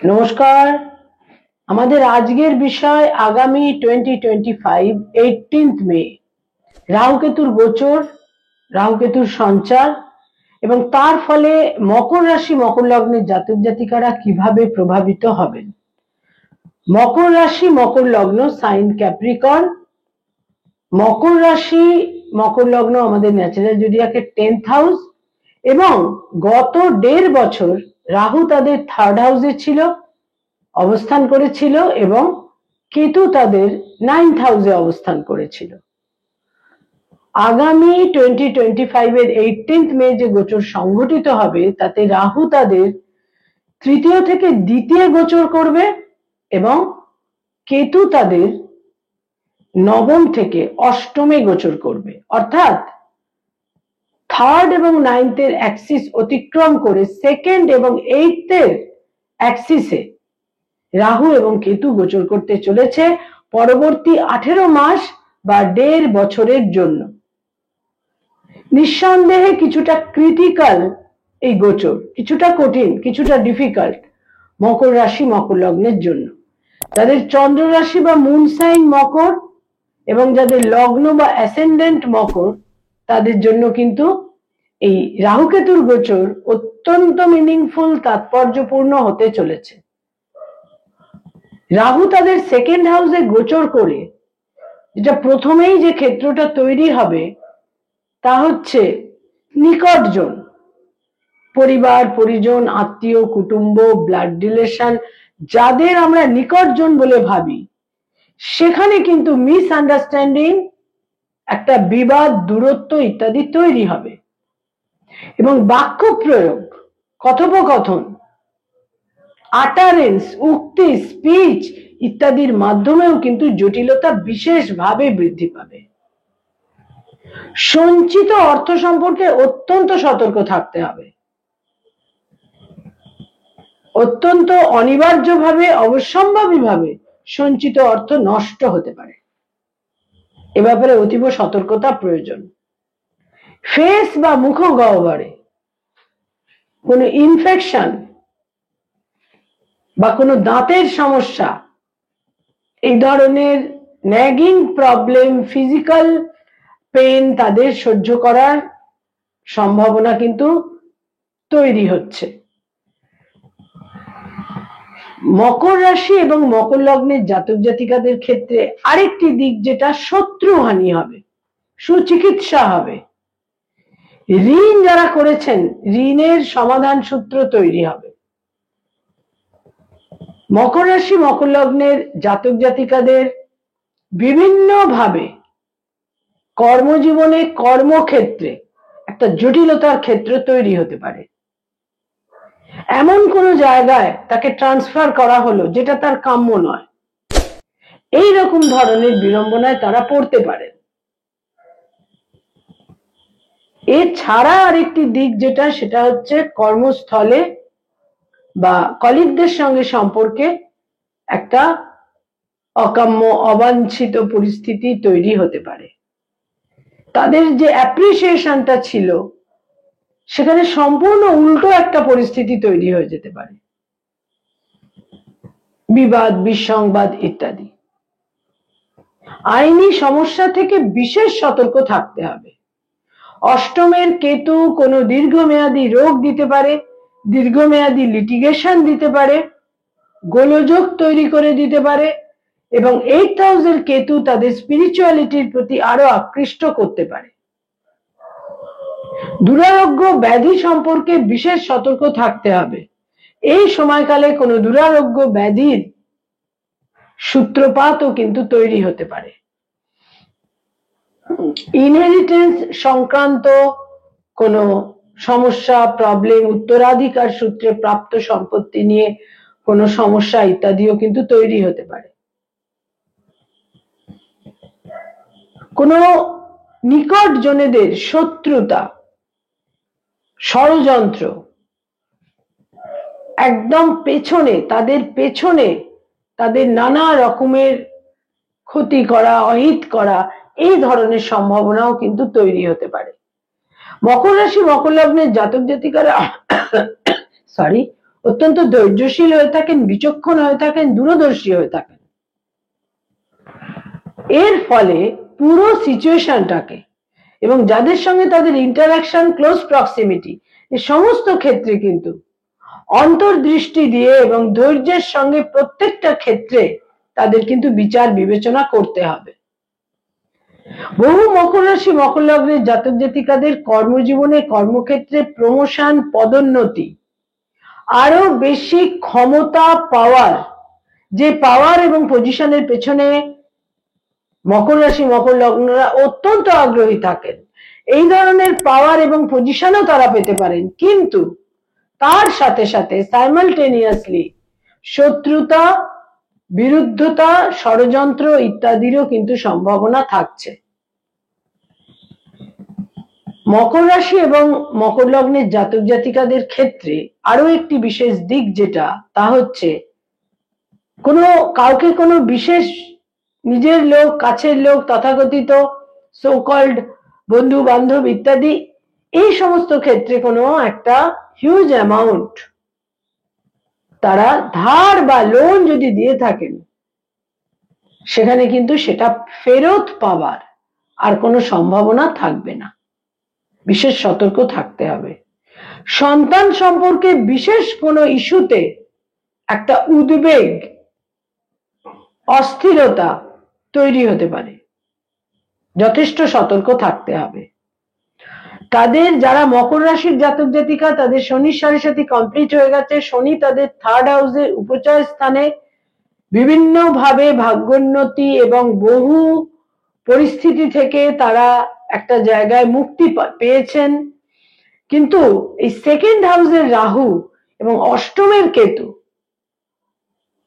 নমস্কার। আমাদের আজকের বিষয় আগামী 2025 18th মে রাহুকেতুর গোচর, রাহুকেতুর সঞ্চার এবং তার ফলে মকর রাশি মকর লগ্নের জাতক জাতিকারা কিভাবে প্রভাবিত হবেন। মকর রাশি মকর লগ্ন সাইন ক্যাপ্রিকর্ন। মকর রাশি মকর লগ্ন আমাদের ন্যাচারাল জোডিয়াকের 10th হাউস এবং গত 1.5 বছর রাহু তাদের 3rd হাউসে ছিল, অবস্থান করেছিল এবং কেতু তাদের 9th হাউসে অবস্থান করেছিল। আগামী 2025 এর 18th মে যে গোচর সংঘটিত হবে তাতে রাহু তাদের তৃতীয় থেকে দ্বিতীয় গোচর করবে এবং কেতু তাদের নবম থেকে অষ্টমে গোচর করবে, অর্থাৎ 3rd এবং 9th এর অ্যাক্সিস অতিক্রম করে 2nd এবং 8th এর অ্যাক্সিসে রাহু এবং কেতু গোচর করতে চলেছে পরবর্তী 18 মাস বা 1.5 বছরের জন্য। নিঃসন্দেহে কিছুটা ক্রিটিক্যাল এই গোচর, কিছুটা কঠিন, কিছুটা ডিফিকাল্ট মকর রাশি মকর লগ্নের জন্য। যাদের চন্দ্র রাশি বা মুন সাইন মকর এবং যাদের লগ্ন বা অ্যাসেন্ডেন্ট মকর তাদের জন্য কিন্তু এই রাহুকেতুর গোচর অত্যন্ত মিনিংফুল, তাৎপর্যপূর্ণ হতে চলেছে। রাহু তাদের 2nd হাউসে গোচর করে যেটা প্রথমেই যে ক্ষেত্রটা তৈরি হবে তা হচ্ছে নিকটজন, পরিবার পরিজন, আত্মীয় কুটুম্ব, ব্লাড রিলেশন, যাদের আমরা নিকটজন বলে ভাবি সেখানে কিন্তু মিসআন্ডারস্ট্যান্ডিং, একটা বিবাদ, দূরত্ব ইত্যাদি তৈরি হবে এবং বাক্য প্রয়োগ, কথোপকথন, আটারেন্স, উক্তি, স্পিচ ইত্যাদির মাধ্যমেও কিন্তু জটিলতা বিশেষভাবে বৃদ্ধি পাবে। সঞ্চিত অর্থ সম্পর্কে অত্যন্ত সতর্ক থাকতে হবে। অত্যন্ত অনিবার্যভাবে, অবশ্যম্ভাবীভাবে সঞ্চিত অর্থ নষ্ট হতে পারে, এ ব্যাপারে অতীব সতর্কতা প্রয়োজন। ফেস বা মুখ গহ্বরে কোনো ইনফেকশন বা কোনো দাঁতের সমস্যা, এই ধরনের ন্যাগিং প্রবলেম, ফিজিক্যাল পেন তাদের সহ্য করার সম্ভাবনা কিন্তু তৈরি হচ্ছে। মকর রাশি এবং মকর লগ্নের জাতক জাতিকাদের ক্ষেত্রে আরেকটি দিক যেটা শত্রুহানি হবে, সুচিকিৎসা হবে। ঋণ যারা করেছেন ঋণের সমাধান সূত্র তৈরি হবে। মকর রাশি মকর লগ্নের জাতক জাতিকাদের বিভিন্নভাবে কর্মজীবনে, কর্মক্ষেত্রে একটা জটিলতার ক্ষেত্র তৈরি হতে পারে। এমন কোন জায়গায় তাকে ট্রান্সফার করা হলো যেটা তার কাম্য নয়, এই রকম ধরনের বিড়ম্বনায় তারা পড়তে পারেন। এছাড়া আরেকটি দিক যেটা, সেটা হচ্ছে কর্মস্থলে বা কলিগদের সঙ্গে সম্পর্কে একটা অকাম্য, অবাঞ্ছিত পরিস্থিতি তৈরি হতে পারে। তাদের যে অ্যাপ্রিসিয়েশনটা ছিল সেখানে সম্পূর্ণ উল্টো একটা পরিস্থিতি তৈরি হয়ে যেতে পারে, বিবাদ, বিসংবাদ ইত্যাদি। আইনি সমস্যা থেকে বিশেষ সতর্ক থাকতে হবে। অষ্টমের কেতু কোনো দীর্ঘমেয়াদী রোগ দিতে পারে, দীর্ঘমেয়াদী লিটিগেশন দিতে পারে, গোলযোগ তৈরি করে দিতে পারে এবং 8th হাউসের কেতু তাদের স্পিরিচুয়ালিটির প্রতি আরো আকৃষ্ট করতে পারে। দুরারোগ্য ব্যাধি সম্পর্কে বিশেষ সতর্ক থাকতে হবে। এই সময়কালে কোনো দুরারোগ্য ব্যাধির সূত্রপাতও কিন্তু তৈরি হতে পারে। ইনহেরিটেন্স সংক্রান্ত কোনো সমস্যা, প্রবলেম, উত্তরাধিকার সূত্রে প্রাপ্ত সম্পত্তি নিয়ে কোনো সমস্যা ইত্যাদিও কিন্তু তৈরি হতে পারে। কোনো নিকট জনেদের শত্রুতা, ষড়যন্ত্র, একদম পেছনে তাদের নানা রকমের ক্ষতি করা, অহিত করা, এই ধরনের সম্ভাবনাও কিন্তু তৈরি হতে পারে। মকর রাশি মকর লগ্নের জাতক জাতিকারা অত্যন্ত ধৈর্যশীল হয়ে থাকেন, বিচক্ষণ হয়ে থাকেন, দূরদর্শী হয়ে থাকেন। এর ফলে পুরো সিচুয়েশনটাকে এবং যাদের সঙ্গে তাদের ইন্টারাকশন, ক্লোজ প্রক্সিমিটি, এই সমস্ত ক্ষেত্রে কিন্তু অন্তর্দৃষ্টি দিয়ে এবং ধৈর্যের সঙ্গে প্রত্যেকটা ক্ষেত্রে তাদের কিন্তু বিচার বিবেচনা করতে হবে। বহু মকর রাশি মকর লগ্নের জাতক জাতিকাদের কর্মজীবনে, কর্মক্ষেত্রে প্রমোশন, পদোন্নতি, আরো বেশি ক্ষমতা পাওয়ার, যে পাওয়ার এবং পজিশনের পেছনে মকর রাশি মকর লগ্নরা অত্যন্ত আগ্রহী থাকেন, এই ধরনের পাওয়ার এবং পজিশনও তারা পেতে পারেন, কিন্তু তার সাথে সাথে সাইমালটেনিয়াসলি শত্রুতা, বিরুদ্ধতা, ষড়যন্ত্র ইত্যাদিরও কিন্তু সম্ভাবনা থাকছে। মকর রাশি এবং মকর লগ্নের জাতক জাতিকাদের ক্ষেত্রে আরো একটি বিশেষ দিক যেটা, তা হচ্ছে কাউকে কোনো বিশেষ নিজের লোক, কাছের লোক, তথাকথিত সো কল্ড বন্ধু বান্ধব ইত্যাদি, এই সমস্ত ক্ষেত্রে কোনো একটা হিউজ অ্যামাউন্ট তারা ধার বা লোন যদি দিয়ে থাকেন, সেখানে কিন্তু সেটা ফেরত পাওয়ার আর কোনো সম্ভাবনা থাকবে না। বিশেষ সতর্ক থাকতে হবে। সন্তান সম্পর্কে বিশেষ কোনো ইস্যুতে একটা উদ্বেগ, অস্থিরতা তৈরি হতে পারে, যথেষ্ট সতর্ক থাকতে হবে। তাদের যারা মকর রাশির জাতক জাতিকা, তাদের শনির সাড়েসাতি কমপ্লিট হয়ে গেছে। শনি তাদের থার্ড হাউসে উপচয় স্থানে বিভিন্ন ভাবে ভাগ্যোন্নতি এবং বহু পরিস্থিতি থেকে তারা একটা জায়গায় মুক্তি পেয়েছেন, কিন্তু এই সেকেন্ড হাউসের রাহু এবং অষ্টমের কেতু,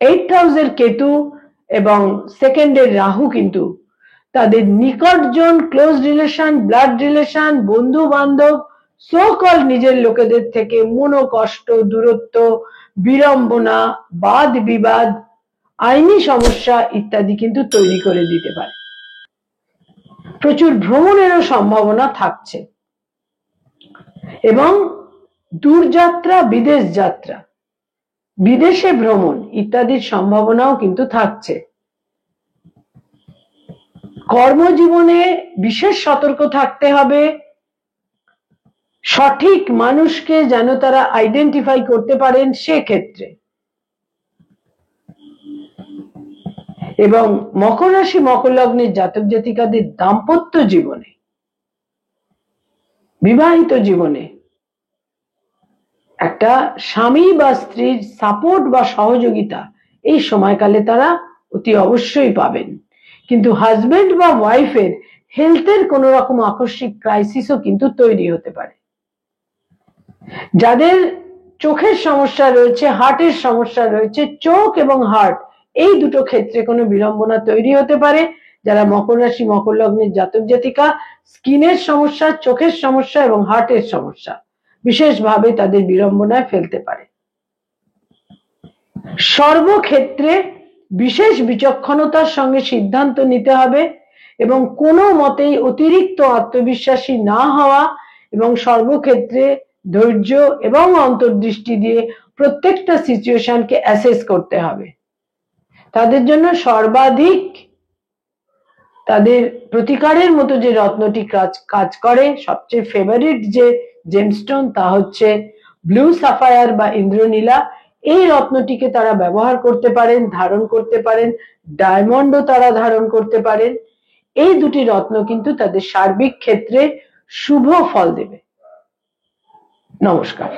8th হাউসের কেতু এবং সেকেন্ডের রাহু কিন্তু তাদের নিকটজন, ক্লোজ রিলেশন, ব্লাড রিলেশন, বন্ধু বান্ধব, সো কল নিজের লোকেদের থেকে মনোকষ্ট, দূরত্ব, বিড়ম্বনা, বাদ বিবাদ, আইনি সমস্যা ইত্যাদি কিন্তু তৈরি করে দিতে পারে। প্রচুর ভ্রমণেরও সম্ভাবনা থাকছে এবং দূরযাত্রা, বিদেশ যাত্রা, বিদেশে ভ্রমণ ইত্যাদির সম্ভাবনাও কিন্তু থাকছে। কর্মজীবনে বিশেষ সতর্ক থাকতে হবে, সঠিক মানুষকে যেন তারা আইডেন্টিফাই করতে পারেন সেক্ষেত্রে। এবং মকর রাশি মকর লগ্নের জাতক জাতিকাদের দাম্পত্য জীবনে, বিবাহিত জীবনে একটা স্বামী বা স্ত্রীর সাপোর্ট বা সহযোগিতা এই সময়কালে তারা অতি অবশ্যই পাবেন, কিন্তু হাজবেন্ড বা ওয়াইফের হেলথের কোন রকম আকস্মিক ক্রাইসিসও কিন্তু তৈরি হতে পারে। যাদের চোখের সমস্যা রয়েছে, হার্টের সমস্যা রয়েছে, চোখ এবং হার্ট এই দুটো ক্ষেত্রে কোনো বিড়ম্বনা তৈরি হতে পারে। যারা মকর রাশি মকর লগ্নের জাতক জাতিকা, স্কিনের সমস্যা, চোখের সমস্যা এবং হার্টের সমস্যা বিশেষভাবে তাদের বিড়ম্বনায় ফেলতে পারে। সর্বক্ষেত্রে বিশেষ বিচক্ষণতার সঙ্গে সিদ্ধান্ত নিতে হবে এবং কোনো মতেই অতিরিক্ত আত্মবিশ্বাসী না হওয়া এবং সর্বক্ষেত্রে ধৈর্য এবং অন্তর্দৃষ্টি দিয়ে প্রত্যেকটা সিচুয়েশনকে অ্যাসেস করতে হবে। তাদের জন্য সর্বাধিক তাদের প্রতিকারের মতো যে রত্নটি কাজ করে, সবচেয়ে ফেভারিট যে জেমস্টোন, তা হচ্ছে ব্লু সাফায়ার বা ইন্দ্রনীলা। এই রত্নটিকে তারা ব্যবহার করতে পারেন, ধারণ করতে পারেন, ডায়মন্ডও তারা ধারণ করতে পারেন। এই দুটি রত্ন কিন্তু তাদের সার্বিক ক্ষেত্রে শুভ ফল দেবে। নমস্কার।